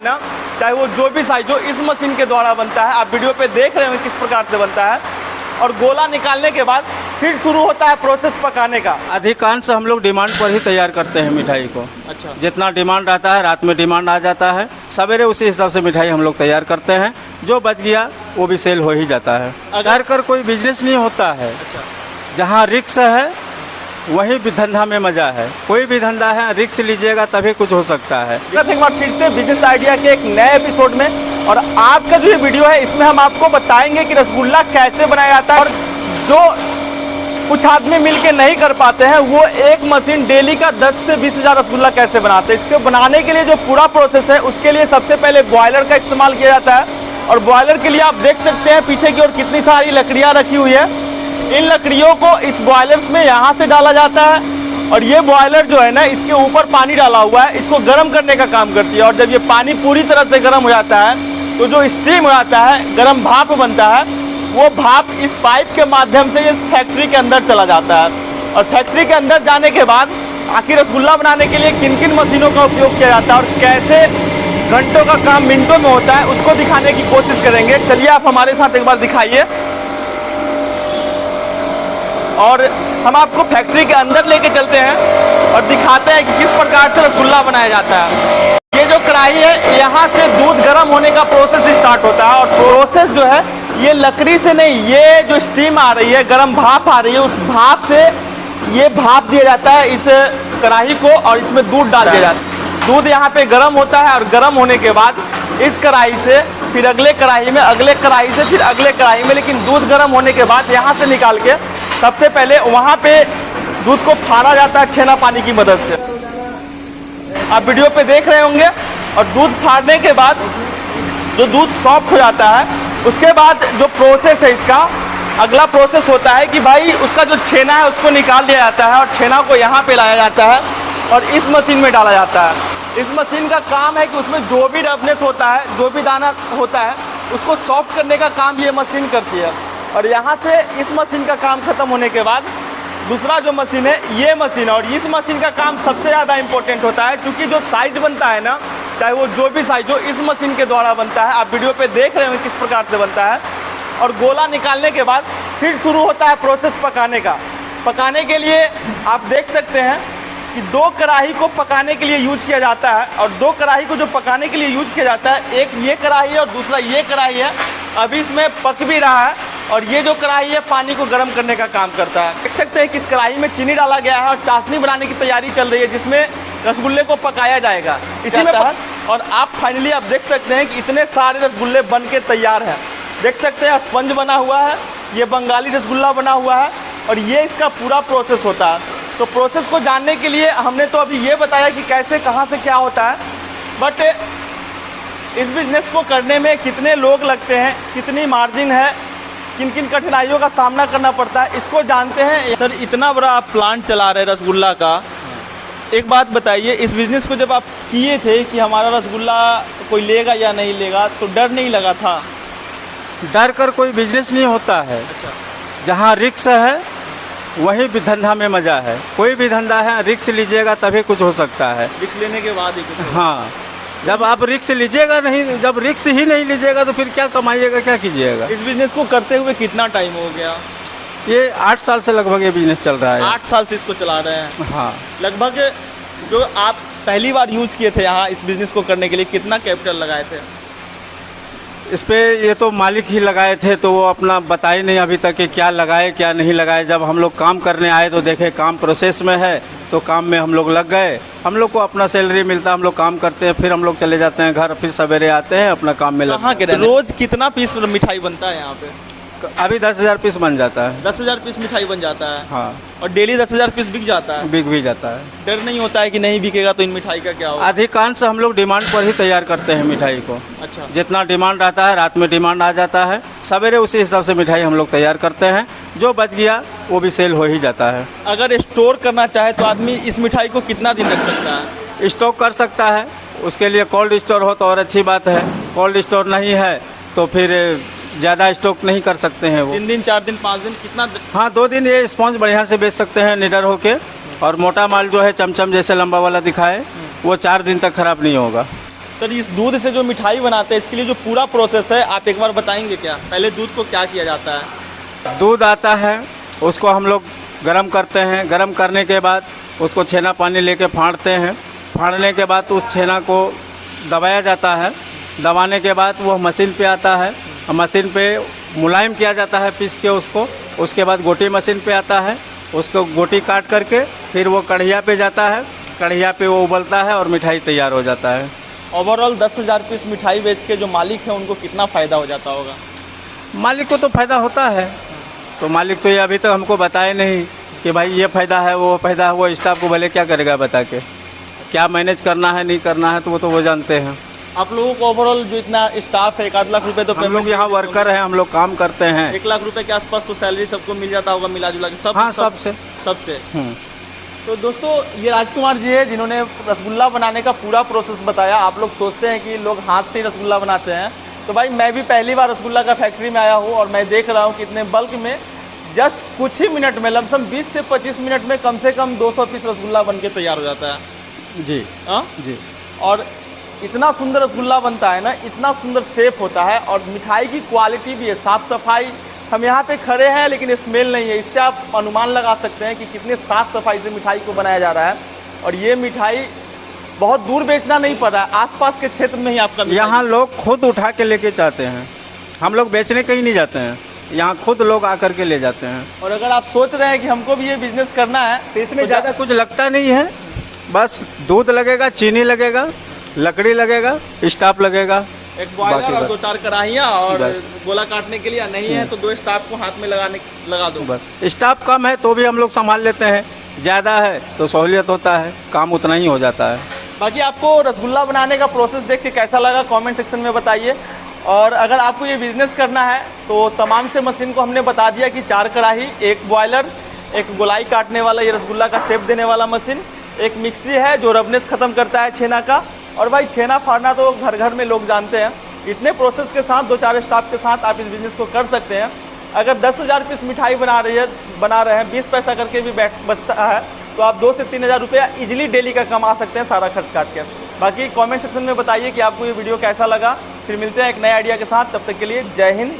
ना, चाहे वो जो भी साइज हो, इस मशीन के द्वारा बनता है। आप वीडियो पे देख रहे हो किस प्रकार से बनता है। और गोला निकालने के बाद फिर शुरू होता है प्रोसेस पकाने का। अधिकांश हम लोग डिमांड पर ही तैयार करते हैं मिठाई को। अच्छा, जितना डिमांड आता है, रात में डिमांड आ जाता है, सवेरे उसी हिसाब से मिठाई हम लोग तैयार करते हैं। जो बच गया वो भी सेल हो ही जाता है। तैयार कर कोई बिजनेस नहीं होता है। अच्छा, जहाँ रिक्स है वहीं भी धंधा में मज़ा है। कोई भी धंधा है, रिक्स लीजिएगा तभी कुछ हो सकता है। एक बार फिर से बिजनेस आइडिया के एक नए एपिसोड में, और आज का जो ये वीडियो है इसमें हम आपको बताएंगे कि रसगुल्ला कैसे बनाया जाता है। और जो कुछ आदमी मिलके नहीं कर पाते हैं, वो एक मशीन डेली का 10 से 20 हज़ार रसगुल्ला कैसे बनाते हैं। इसके बनाने के लिए जो पूरा प्रोसेस है, उसके लिए सबसे पहले बॉयलर का इस्तेमाल किया जाता है। और बॉयलर के लिए आप देख सकते हैं पीछे की ओर कितनी सारी लकड़ियाँ रखी हुई है। इन लकड़ियों को इस बॉयलर्स में यहाँ से डाला जाता है। और ये बॉयलर जो है ना, इसके ऊपर पानी डाला हुआ है, इसको गर्म करने का काम करती है। और जब ये पानी पूरी तरह से गर्म हो जाता है, तो जो स्टीम हो जाता है, गर्म भाप बनता है, वो भाप इस पाइप के माध्यम से इस फैक्ट्री के अंदर चला जाता है। और फैक्ट्री के अंदर जाने के बाद आखिर रसगुल्ला बनाने के लिए किन किन मशीनों का उपयोग किया जाता है और कैसे घंटों का काम मिनटों में होता है, उसको दिखाने की कोशिश करेंगे। चलिए आप हमारे साथ एक बार दिखाइए, और हम आपको फैक्ट्री के अंदर लेके चलते हैं और दिखाते हैं कि किस प्रकार से रसगुल्ला बनाया जाता है। ये जो कढ़ाई है, यहाँ से दूध गर्म होने का प्रोसेस स्टार्ट होता है। और प्रोसेस जो है, ये लकड़ी से नहीं, ये जो स्टीम आ रही है, गर्म भाप आ रही है, उस भाप से ये भाप दिया जाता है इस कढ़ाई को, और इसमें दूध डाल दिया जाता है। दूध यहाँ पे गर्म होता है, और गर्म होने के बाद इस कढ़ाई से फिर अगले कढ़ाई में, अगले कढ़ाई से फिर अगले कढ़ाई में। लेकिन दूध गर्म होने के बाद यहाँ से निकाल के सबसे पहले वहाँ पे दूध को फाड़ा जाता है छेना पानी की मदद से। आप वीडियो पे देख रहे होंगे। और दूध फाड़ने के बाद जो दूध सॉफ्ट हो जाता है, उसके बाद जो प्रोसेस है इसका, अगला प्रोसेस होता है कि भाई उसका जो छेना है उसको निकाल दिया जाता है। और छेना को यहाँ पे लाया जाता है और इस मशीन में डाला जाता है। इस मशीन का काम है कि उसमें जो भी रफनेस होता है, जो भी दाना होता है, उसको सॉफ्ट करने का काम ये मशीन करती है। और यहाँ से इस मशीन का काम खत्म होने के बाद दूसरा जो मशीन है, ये मशीन, और इस मशीन का काम सबसे ज़्यादा इंपॉर्टेंट होता है, क्योंकि जो साइज बनता है ना, चाहे वो जो भी साइज हो, इस मशीन के द्वारा बनता है। आप वीडियो पे देख रहे हो किस प्रकार से बनता है। और गोला निकालने के बाद फिर शुरू होता है प्रोसेस पकाने का। पकाने के लिए आप देख सकते हैं कि दो कढ़ाई को पकाने के लिए यूज किया जाता है। और दो कढ़ाई को जो पकाने के लिए यूज किया जाता है, एक ये कढ़ाई है और दूसरा ये कढ़ाई है। अभी इसमें पक भी रहा है। और ये जो कढ़ाई है, पानी को गर्म करने का काम करता है। देख सकते हैं कि इस कढ़ाई में चीनी डाला गया है और चाशनी बनाने की तैयारी चल रही है, जिसमें रसगुल्ले को पकाया जाएगा इसी में। और आप फाइनली आप देख सकते हैं कि इतने सारे रसगुल्ले बन के तैयार हैं। देख सकते हैं स्पंज बना हुआ है, ये बंगाली रसगुल्ला बना हुआ है, और ये इसका पूरा प्रोसेस होता है। तो प्रोसेस को जानने के लिए हमने तो अभी ये बताया कि कैसे, कहाँ से क्या होता है, बट इस बिजनेस को करने में कितने लोग लगते हैं, कितनी मार्जिन है, किन किन कठिनाइयों का सामना करना पड़ता है, इसको जानते हैं। सर, इतना बड़ा आप प्लांट चला रहे हैं रसगुल्ला का, एक बात बताइए, इस बिज़नेस को जब आप किए थे कि हमारा रसगुल्ला कोई लेगा या नहीं लेगा, तो डर नहीं लगा था? डर कर कोई बिजनेस नहीं होता है। अच्छा, जहाँ रिक्स है वहीं भी धंधा में मज़ा है। कोई भी धंधा है, रिक्स लीजिएगा तभी कुछ हो सकता है। रिस्क लेने के बाद ही कुछ होगा। हाँ, जब आप रिक्स लीजिएगा नहीं, जब रिक्स ही नहीं लीजिएगा तो फिर क्या कमाइएगा, क्या कीजिएगा। इस बिज़नेस को करते हुए कितना टाइम हो गया? ये 8 साल से लगभग ये बिजनेस चल रहा है। 8 साल से इसको चला रहे हैं। हाँ, लगभग जो आप पहली बार यूज़ किए थे यहाँ इस बिज़नेस को करने के लिए, कितना कैपिटल लगाए थे? इस पे ये तो मालिक ही लगाए थे, तो वो अपना बताए नहीं अभी तक कि क्या लगाए क्या नहीं लगाए। जब हम लोग काम करने आए तो देखे काम प्रोसेस में है, तो काम में हम लोग लग गए। हम लोग को अपना सैलरी मिलता, हम लोग काम करते हैं, फिर हम लोग चले जाते हैं घर, फिर सवेरे आते हैं अपना काम में लग। कहाँ के रोज़ कितना पीस मिठाई बनता है यहाँ पे? अभी 10,000 पीस बन जाता है। 10,000 पीस मिठाई बन जाता है? हाँ, और डेली 10,000 पीस बिक जाता है? बिक भी जाता है। डर नहीं होता है कि नहीं बिकेगा तो इन मिठाई का क्या होगा? अधिकांश हम लोग डिमांड पर ही तैयार करते हैं मिठाई को। अच्छा, जितना डिमांड आता है, रात में डिमांड आ जाता है, सवेरे उसी हिसाब से मिठाई हम लोग तैयार करते हैं। जो बच गया वो भी सेल हो ही जाता है। अगर स्टोर करना चाहे तो आदमी इस मिठाई को कितना दिन रख सकता है? स्टॉक कर सकता है, उसके लिए कोल्ड स्टोर हो तो और अच्छी बात है। कोल्ड स्टोर नहीं है तो फिर ज़्यादा स्टॉक नहीं कर सकते हैं वो। 3 दिन, 4 दिन, 5 दिन, कितना? हाँ, 2 दिन ये स्पॉन्ज बढ़िया से बेच सकते हैं निडर होके। और मोटा माल जो है चमचम जैसे लंबा वाला दिखाए, वो 4 दिन तक ख़राब नहीं होगा। सर इस दूध से जो मिठाई बनाते हैं इसके लिए जो पूरा प्रोसेस है आप एक बार बताएंगे क्या? पहले दूध को क्या किया जाता है? दूध आता है, उसको हम लोग गर्म करते हैं। गर्म करने के बाद उसको छेना पानी लेके फाड़ते हैं। फाड़ने के बाद उस छेना को दबाया जाता है। दबाने के बाद वह मशीन पे आता है। मशीन पे मुलायम किया जाता है पीस के उसको। उसके बाद गोटी मशीन पे आता है, उसको गोटी काट करके फिर वो कढ़िया पे जाता है। कढ़िया पे वो उबलता है और मिठाई तैयार हो जाता है। ओवरऑल 10,000 पीस मिठाई बेच के जो मालिक है उनको कितना फ़ायदा हो जाता होगा? मालिक को तो फ़ायदा होता है, तो मालिक तो ये अभी तक हमको बताए नहीं कि भाई ये फ़ायदा है वो फ़ायदा है। वो स्टाफ को भले क्या करेगा बता के, क्या मैनेज करना है नहीं करना है तो वो जानते हैं। आप लोगों को ओवरऑल जो इतना स्टाफ है 1 लाख रुपए तो हम लोग यहाँ वर्कर हैं, हम लोग काम करते हैं। 1 लाख रुपए के आसपास तो सैलरी सबको मिल जाता होगा मिला जुला के? सब हाँ, सबसे। तो दोस्तों ये राजकुमार जी है जिन्होंने रसगुल्ला बनाने का पूरा प्रोसेस बताया। आप लोग सोचते हैं कि लोग हाथ से ही रसगुल्ला बनाते हैं, तो भाई मैं भी पहली बार रसगुल्ला का फैक्ट्री में आया हूँ और मैं देख रहा हूँ कि इतने बल्क में जस्ट कुछ ही मिनट में लमसम 20 से 25 मिनट में कम से कम 200 पीस रसगुल्ला बन के तैयार हो जाता है। जी हाँ जी। और इतना सुंदर रसगुल्ला बनता है ना, इतना सुंदर शेप होता है और मिठाई की क्वालिटी भी है, साफ़ सफाई। हम यहाँ पे खड़े हैं लेकिन स्मेल नहीं है, इससे आप अनुमान लगा सकते हैं कि कितने साफ़ सफाई से मिठाई को बनाया जा रहा है। और ये मिठाई बहुत दूर बेचना नहीं पड़ रहा है, आसपास के क्षेत्र में ही आपका यहाँ लोग खुद उठा के लेके जाते हैं। हम लोग बेचने कहीं नहीं जाते हैं, यहाँ खुद लोग आकर के ले जाते हैं। और अगर आप सोच रहे हैं कि हमको भी ये बिजनेस करना है तो इसमें ज़्यादा कुछ लगता नहीं है, बस दूध लगेगा, चीनी लगेगा, लकड़ी लगेगा, स्टाफ लगेगा, एक बॉयलर और 2-4 कढ़ाइयाँ और गोला काटने के लिए, नहीं है तो 2 स्टाफ को हाथ में लगा दो बस। स्टाफ कम है तो भी हम लोग संभाल लेते हैं, ज़्यादा है तो सहूलियत होता है, काम उतना ही हो जाता है। बाकी आपको रसगुल्ला बनाने का प्रोसेस देख के कैसा लगा कमेंट सेक्शन में बताइए। और अगर आपको ये बिज़नेस करना है तो तमाम से मशीन को हमने बता दिया कि 4 कढ़ाई, 1 बॉयलर, एक गोलाई काटने वाला ये रसगुल्ला का शेप देने वाला मशीन, एक मिक्सी है जो रबनेस ख़त्म करता है छेना का। और भाई छेना फाड़ना तो घर घर में लोग जानते हैं। इतने प्रोसेस के साथ 2-4 स्टाफ के साथ आप इस बिज़नेस को कर सकते हैं। अगर 10,000 पीस मिठाई बना रहे हैं 20 पैसा करके भी बचता है तो आप 2 से 3,000 रुपया ईजिली डेली का कमा सकते हैं सारा खर्च काट के। बाकी कमेंट सेक्शन में बताइए कि आपको ये वीडियो कैसा लगा। फिर मिलते हैं एक नए आइडिया के साथ, तब तक के लिए जय हिंद।